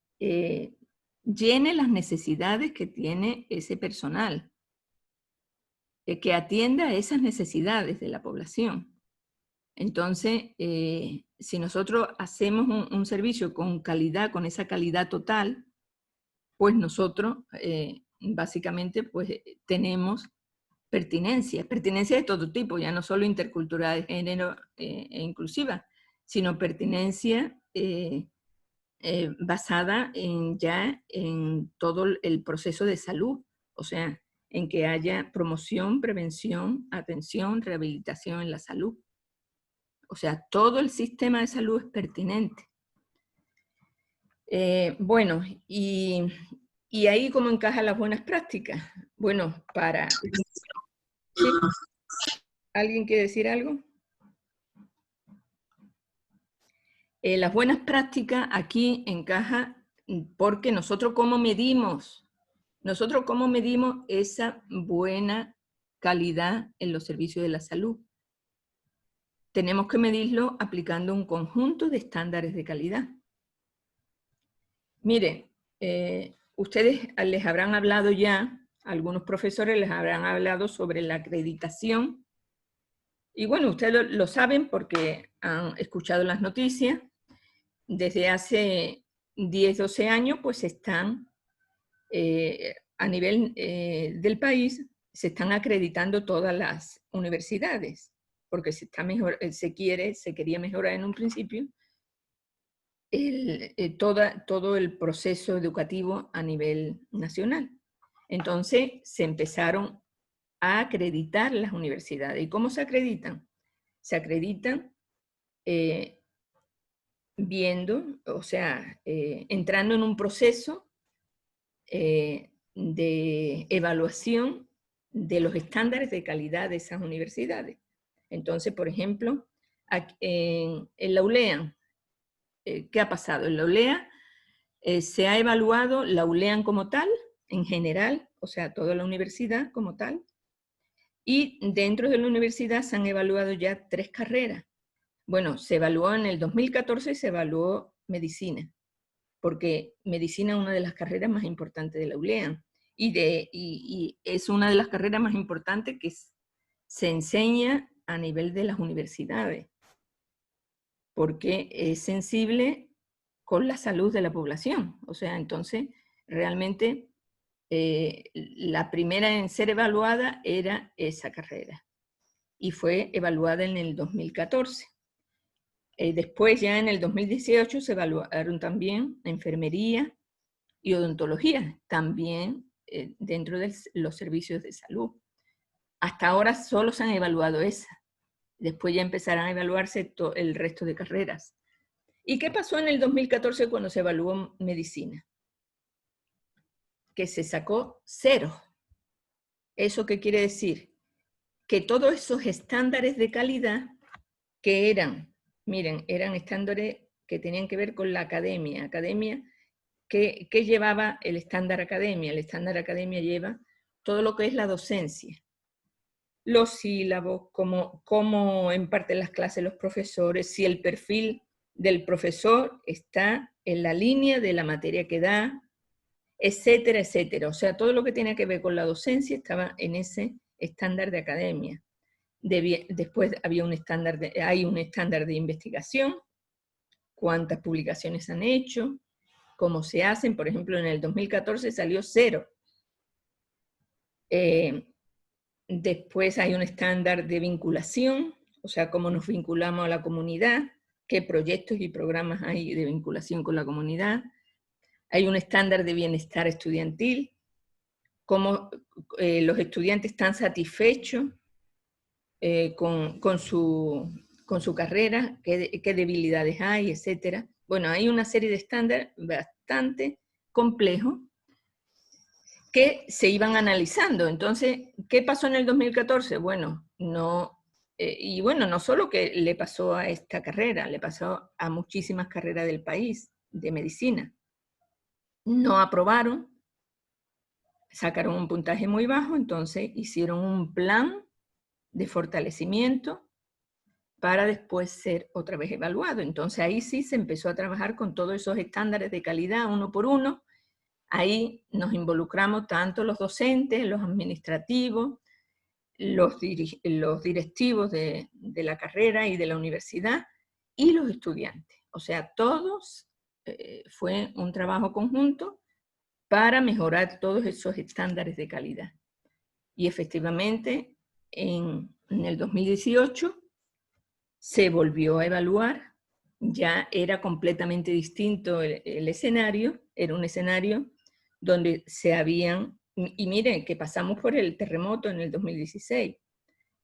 llene las necesidades que tiene ese personal, que atienda a esas necesidades de la población. Entonces, si nosotros hacemos un servicio con calidad, con esa calidad total, pues nosotros básicamente pues, tenemos pertinencia de todo tipo, ya no solo intercultural, de género e inclusiva, sino pertinencia basada ya en todo el proceso de salud, o sea, en que haya promoción, prevención, atención, rehabilitación en la salud. O sea, todo el sistema de salud es pertinente. Bueno, y ¿Y ahí cómo encajan las buenas prácticas? Bueno, ¿Sí? ¿Alguien quiere decir algo? Las buenas prácticas aquí encaja porque nosotros cómo medimos esa buena calidad en los servicios de la salud. Tenemos que medirlo aplicando un conjunto de estándares de calidad. Mire, ustedes les habrán hablado ya, algunos profesores les habrán hablado sobre la acreditación. Y bueno, ustedes lo saben porque han escuchado las noticias. Desde hace 10, 12 años, pues están, a nivel del país, se están acreditando todas las universidades, porque se quería mejorar en un principio todo el proceso educativo a nivel nacional. Entonces se empezaron a acreditar las universidades. ¿Y cómo se acreditan? Se acreditan viendo, o sea, entrando en un proceso de evaluación de los estándares de calidad de esas universidades. Entonces, por ejemplo, en la ULEA, ¿qué ha pasado? En la ULEA se ha evaluado la ULEA como tal, en general, o sea, toda la universidad como tal, y dentro de la universidad se han evaluado ya 3 carreras. Bueno, se evaluó en el 2014, se evaluó medicina, porque medicina es una de las carreras más importantes de la ULEA, y es una de las carreras más importantes que se enseña a nivel de las universidades, porque es sensible con la salud de la población. O sea, entonces, realmente, la primera en ser evaluada era esa carrera, y fue evaluada en el 2014. Después, ya en el 2018, se evaluaron también enfermería y odontología, también dentro de los servicios de salud. Hasta ahora solo se han evaluado esas. Después ya empezarán a evaluarse el resto de carreras. ¿Y qué pasó en el 2014 cuando se evaluó medicina? Que se sacó 0. ¿Eso qué quiere decir? Que todos esos estándares de calidad que eran, miren, eran estándares que tenían que ver con la academia. ¿Qué llevaba el estándar academia? El estándar academia lleva todo lo que es la docencia. Los sílabos, cómo imparten las clases los profesores, si el perfil del profesor está en la línea de la materia que da, etcétera, etcétera. O sea, todo lo que tiene que ver con la docencia estaba en ese estándar de academia. Después hay un estándar de investigación, cuántas publicaciones han hecho, cómo se hacen. Por ejemplo, en el 2014 salió 0. Después hay un estándar de vinculación, o sea, cómo nos vinculamos a la comunidad, qué proyectos y programas hay de vinculación con la comunidad. Hay un estándar de bienestar estudiantil, cómo los estudiantes están satisfechos con su carrera, qué debilidades hay, etc. Bueno, hay una serie de estándares bastante complejos que se iban analizando. Entonces, ¿qué pasó en el 2014? Bueno, no solo que le pasó a esta carrera, le pasó a muchísimas carreras del país de medicina. No aprobaron, sacaron un puntaje muy bajo, entonces hicieron un plan de fortalecimiento para después ser otra vez evaluado. Entonces ahí sí se empezó a trabajar con todos esos estándares de calidad uno por uno. Ahí nos involucramos tanto los docentes, los administrativos, los directivos de la carrera y de la universidad y los estudiantes. O sea, todos fue un trabajo conjunto para mejorar todos esos estándares de calidad. Y efectivamente, en el 2018 se volvió a evaluar, ya era completamente distinto el escenario, era un escenario donde se habían, y miren que pasamos por el terremoto en el 2016,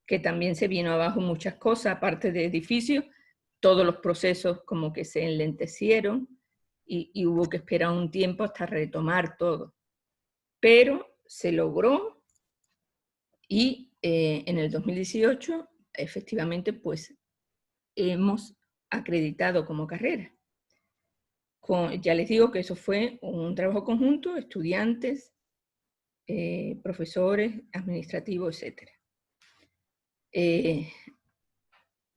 que también se vino abajo muchas cosas, aparte de edificios, todos los procesos como que se enlentecieron y hubo que esperar un tiempo hasta retomar todo. pero se logró y en el 2018 efectivamente pues hemos acreditado como carrera. Ya les digo que eso fue un trabajo conjunto, estudiantes, profesores, administrativos, etc.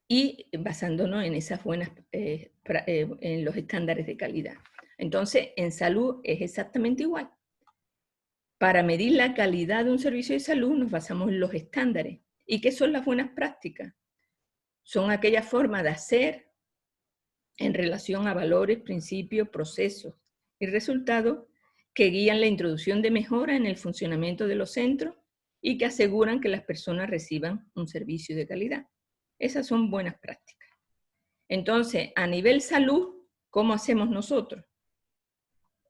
Y basándonos en esas buenas, en los estándares de calidad. Entonces, en salud es exactamente igual. Para medir la calidad de un servicio de salud nos basamos en los estándares. ¿Y qué son las buenas prácticas? Son aquellas formas de hacer en relación a valores, principios, procesos y resultados que guían la introducción de mejora en el funcionamiento de los centros y que aseguran que las personas reciban un servicio de calidad. Esas son buenas prácticas. Entonces, a nivel salud, ¿cómo hacemos nosotros?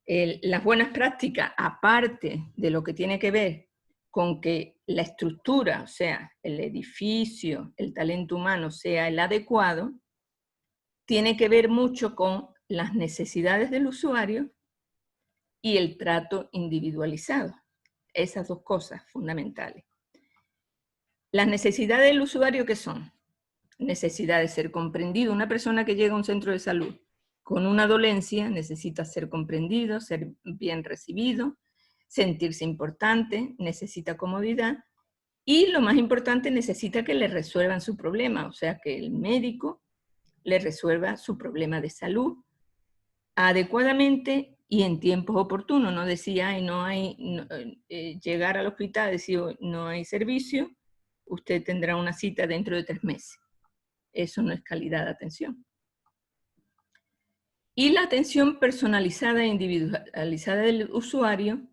Las buenas prácticas, aparte de lo que tiene que ver con que la estructura, o sea, el edificio, el talento humano sea el adecuado, tiene que ver mucho con las necesidades del usuario y el trato individualizado. Esas dos cosas fundamentales. Las necesidades del usuario, ¿qué son? Necesidad de ser comprendido. Una persona que llega a un centro de salud con una dolencia necesita ser comprendido, ser bien recibido, sentirse importante, necesita comodidad y, lo más importante, necesita que le resuelvan su problema, o sea, que el médico le resuelva su problema de salud adecuadamente y en tiempos oportunos. No decía, ay, no hay, llegar al hospital, decir, no hay servicio, usted tendrá una cita dentro de 3 meses. Eso no es calidad de atención. Y la atención personalizada e individualizada del usuario,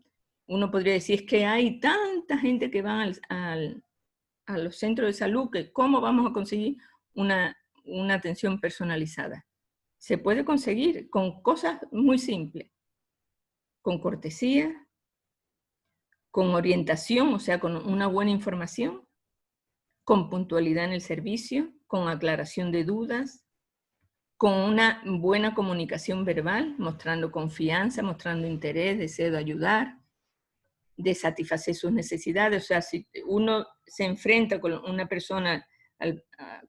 uno podría decir, es que hay tanta gente que va a los centros de salud, que ¿cómo vamos a conseguir una atención personalizada? Se puede conseguir con cosas muy simples, con cortesía, con orientación, o sea, con una buena información, con puntualidad en el servicio, con aclaración de dudas, con una buena comunicación verbal, mostrando confianza, mostrando interés, deseo de ayudar, de satisfacer sus necesidades. O sea, si uno se enfrenta con una persona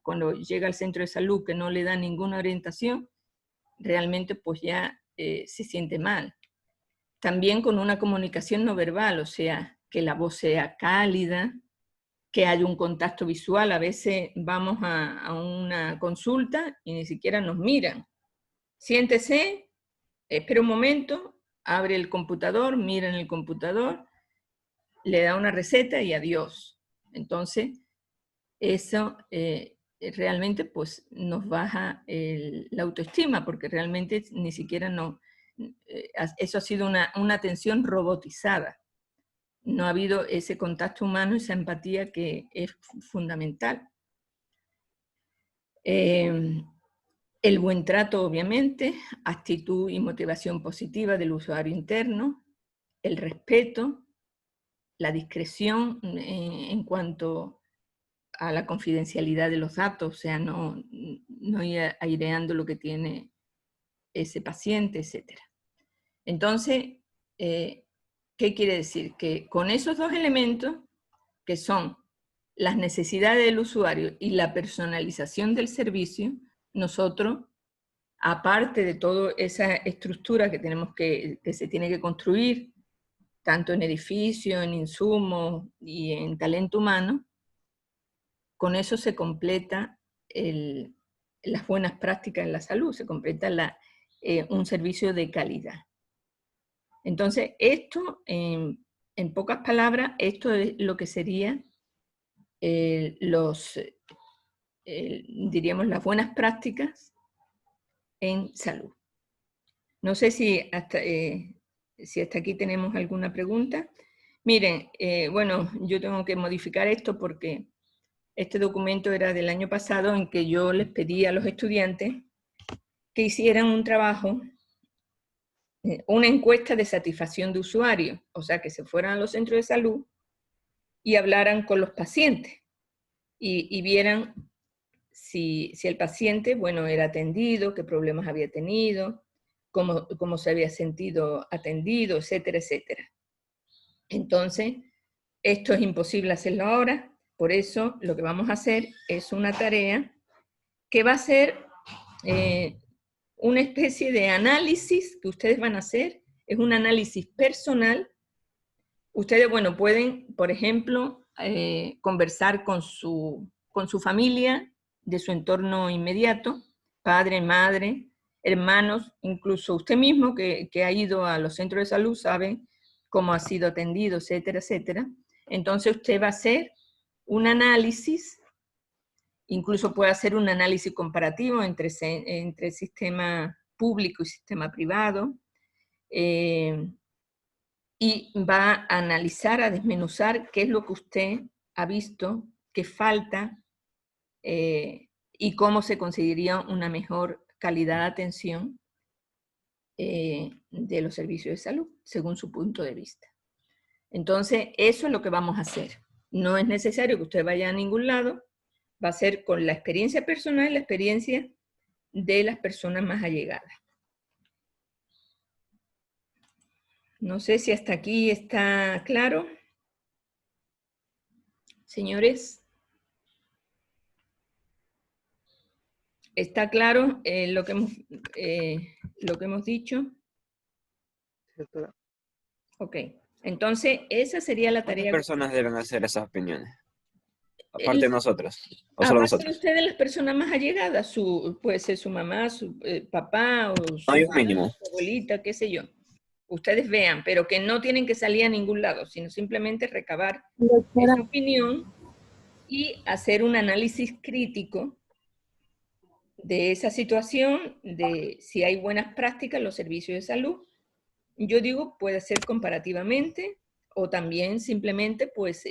cuando llega al centro de salud que no le da ninguna orientación, realmente pues ya se siente mal. También con una comunicación no verbal, o sea, que la voz sea cálida, que haya un contacto visual. A veces vamos a una consulta y ni siquiera nos miran. Siéntese, espera un momento, abre el computador, mira en el computador, le da una receta y adiós. Entonces, eso realmente pues, nos baja la autoestima, porque realmente ni siquiera eso ha sido una atención robotizada. No ha habido ese contacto humano, esa empatía que es fundamental. El buen trato, obviamente, actitud y motivación positiva del usuario interno, el respeto, la discreción en cuanto a la confidencialidad de los datos, o sea, no ir aireando lo que tiene ese paciente, etc. Entonces, ¿qué quiere decir? Que con esos dos elementos, que son las necesidades del usuario y la personalización del servicio, nosotros, aparte de toda esa estructura que tenemos que se tiene que construir, tanto en edificios, en insumos y en talento humano, con eso se completa las buenas prácticas en la salud, se completa un servicio de calidad. Entonces, esto, en pocas palabras, esto es lo que sería diríamos, las buenas prácticas en salud. No sé si hasta aquí tenemos alguna pregunta. Miren, bueno, yo tengo que modificar esto porque este documento era del año pasado, en que yo les pedí a los estudiantes que hicieran un trabajo, una encuesta de satisfacción de usuarios, o sea, que se fueran a los centros de salud y hablaran con los pacientes y vieran si el paciente, bueno, era atendido, qué problemas había tenido, cómo se había sentido atendido, etcétera, etcétera. Entonces, esto es imposible hacerlo ahora, por eso lo que vamos a hacer es una tarea que va a ser una especie de análisis que ustedes van a hacer, es un análisis personal. Ustedes, bueno, pueden, por ejemplo, conversar con su familia de su entorno inmediato, padre, madre, hermanos, incluso usted mismo que ha ido a los centros de salud sabe cómo ha sido atendido, etcétera, etcétera. Entonces usted va a hacer un análisis, incluso puede hacer un análisis comparativo entre sistema público y sistema privado, y va a analizar, a desmenuzar qué es lo que usted ha visto, qué falta, y cómo se conseguiría una mejor calidad de atención de los servicios de salud, según su punto de vista. Entonces, eso es lo que vamos a hacer. No es necesario que usted vaya a ningún lado, va a ser con la experiencia personal y la experiencia de las personas más allegadas. No sé si hasta aquí está claro. Señores, ¿está claro lo que hemos dicho?
Doctora.
Ok. Entonces, esa sería la
¿Cuántas
tarea.
personas deben hacer esas opiniones? Aparte de nosotros. ¿O
Aparte
solo
de
nosotros?
ustedes, las personas más allegadas, puede ser su mamá, su papá, o su
No hay un mínimo.
abuelita, qué sé yo. Ustedes vean, pero que no tienen que salir a ningún lado, sino simplemente recabar esa opinión y hacer un análisis crítico de esa situación, de si hay buenas prácticas en los servicios de salud. Yo digo, puede ser comparativamente, o también simplemente, pues,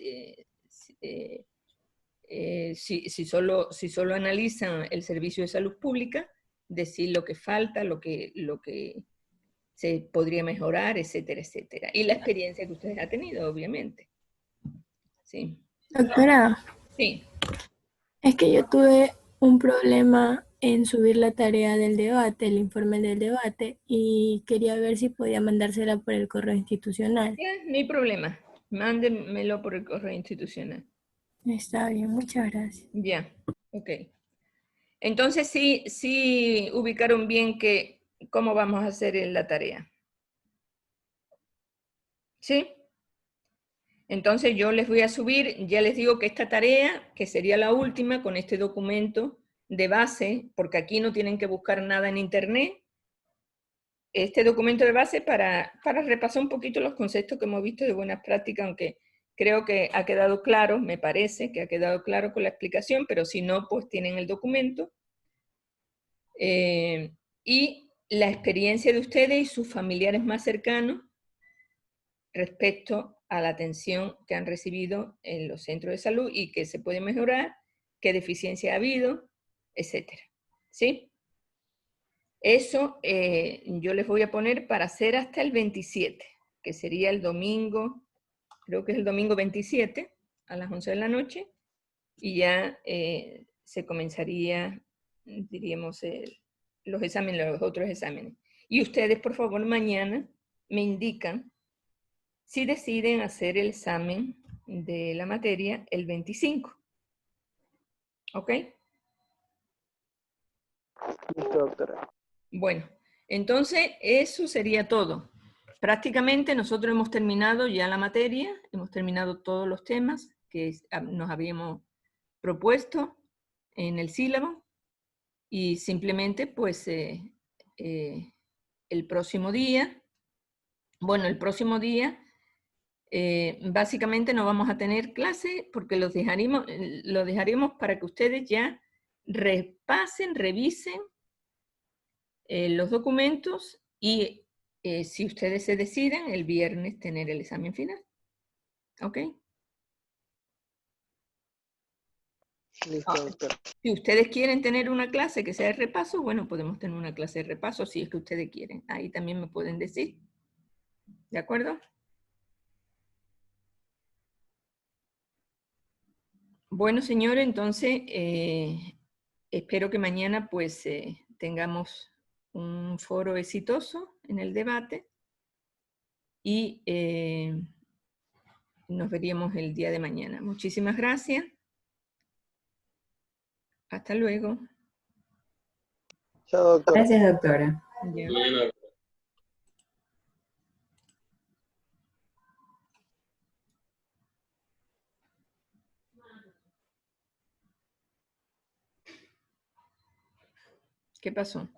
si solo analizan el servicio de salud pública, decir lo que falta, lo que se podría mejorar, etcétera, etcétera. Y la experiencia que ustedes han tenido, obviamente. Sí.
Doctora,
Sí.
es que yo tuve un problema en subir la tarea del debate, el informe del debate, y quería ver si podía mandársela por el correo institucional.
No hay problema. Mándenmelo por el correo institucional.
Está bien, muchas gracias.
Ya, ok. Entonces sí ubicaron bien cómo vamos a hacer la tarea. ¿Sí? Entonces yo les voy a subir, ya les digo que esta tarea, que sería la última, con este documento de base, porque aquí no tienen que buscar nada en internet, este documento de base para repasar un poquito los conceptos que hemos visto de buenas prácticas, aunque creo que ha quedado claro, me parece que ha quedado claro con la explicación, pero si no, pues tienen el documento. Y la experiencia de ustedes y sus familiares más cercanos respecto a la atención que han recibido en los centros de salud y que se puede mejorar, qué deficiencia ha habido, etcétera. ¿Sí? Eso yo les voy a poner para hacer hasta el 27, que sería el domingo, creo que es el domingo 27, a las 11 de la noche, y ya se comenzaría, diríamos, los exámenes, los otros exámenes. Y ustedes, por favor, mañana me indican si deciden hacer el examen de la materia el 25. ¿Ok?
Listo, doctora.
Bueno, entonces eso sería todo. Prácticamente nosotros hemos terminado ya la materia, hemos terminado todos los temas que nos habíamos propuesto en el sílabo y simplemente pues el próximo día, básicamente no vamos a tener clase porque lo dejaremos para que ustedes ya repasen, revisen los documentos y si ustedes se deciden, el viernes tener el examen final. ¿Ok?
Listo, doctora.
Si ustedes quieren tener una clase que sea de repaso, bueno, podemos tener una clase de repaso si es que ustedes quieren. Ahí también me pueden decir. ¿De acuerdo? Bueno, señores, entonces espero que mañana pues tengamos un foro exitoso en el debate y Nos veríamos el día de mañana. Muchísimas gracias. Hasta luego.
Chao, doctora.
Gracias, doctora.
Ya. ¿Qué pasó?